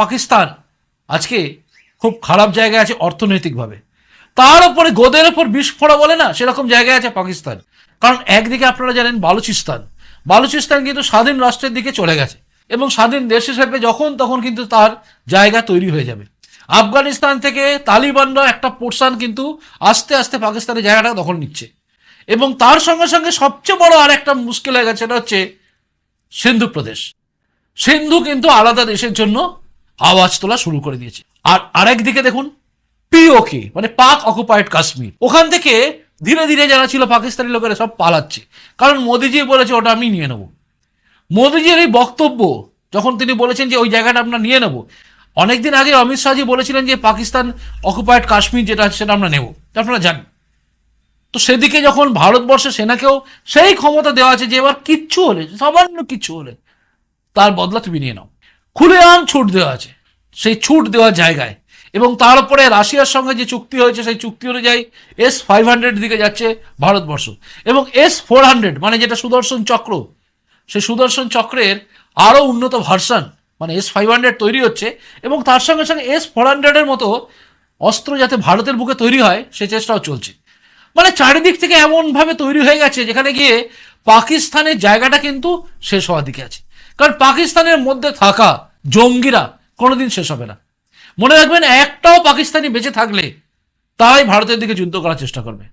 পাকিস্তান আজকে খুব খারাপ জায়গায় আছে অর্থনৈতিকভাবে, তার উপরে গোদের ওপর বিষ ফোড়া বলে না, সেরকম জায়গায় আছে পাকিস্তান। কারণ একদিকে আপনারা জানেন বালুচিস্তান কিন্তু স্বাধীন রাষ্ট্রের দিকে চলে গেছে, এবং স্বাধীন দেশ হিসেবে যখন তখন কিন্তু তার জায়গা তৈরি হয়ে যাবে। আফগানিস্তান থেকে তালিবানরা একটা পোর্শন কিন্তু আস্তে আস্তে পাকিস্তানের জায়গাটা দখল নিচ্ছে, এবং তার সঙ্গে সঙ্গে সবচেয়ে বড় আর একটা মুশকিল হয়ে গেছে, সেটা হচ্ছে সিন্ধু প্রদেশ। সিন্ধু কিন্তু আলাদা দেশের জন্য আওয়াজ তোলা শুরু করে দিয়েছে। আর আরেকদিকে দেখুন পিওকে, মানে পাক অকুপাইড কাশ্মীর, ওখান থেকে ধীরে ধীরে যারা ছিল পাকিস্তানি লোকেরা সব পালাচ্ছে, কারণ মোদিজি বলেছে ওটা আমি নিয়ে নেব। মোদিজির এই বক্তব্য যখন তিনি বলেছেন যে ওই জায়গাটা আমরা নিয়ে নেব, অনেকদিন আগে অমিত শাহজি বলেছিলেন যে পাকিস্তান অকুপাইড কাশ্মীর যেটা আছে সেটা আমরা নেব, আপনারা জানেন। তো সেদিকে যখন ভারতবর্ষের সেনাকেও সেই ক্ষমতা দেওয়া আছে যে এবার কিচ্ছু হলে, সামান্য কিচ্ছু হলে তার বদলা তুমি নিয়ে নাও, খুলেআম ছুট দেওয়া আছে। সেই ছুট দেওয়ার জায়গায়, এবং তার উপরে রাশিয়ার সঙ্গে যে চুক্তি হয়েছে সেই চুক্তি অনুযায়ী S-500 দিকে যাচ্ছে ভারতবর্ষ, এবং S-400 মানে যেটা সুদর্শন চক্র, সেই সুদর্শন চক্রের আরও উন্নত ভার্সন মানে S-500 তৈরি হচ্ছে, এবং তার সঙ্গে সঙ্গে S-400 মতো অস্ত্র যাতে ভারতের বুকে তৈরি হয় সে চেষ্টাও চলছে। মানে চারিদিক থেকে এমনভাবে তৈরি হয়ে গেছে যেখানে গিয়ে পাকিস্তানের জায়গাটা কিন্তু শেষ হওয়ার দিকে আছে। কারণ পাকিস্তানের মধ্যে থাকা জঙ্গিরা কোনোদিন শেষ হবে না। মনে রাখবেন, একটাও পাকিস্তানি বেঁচে থাকলে তারাই ভারতের দিকে যুদ্ধ করার চেষ্টা করবে।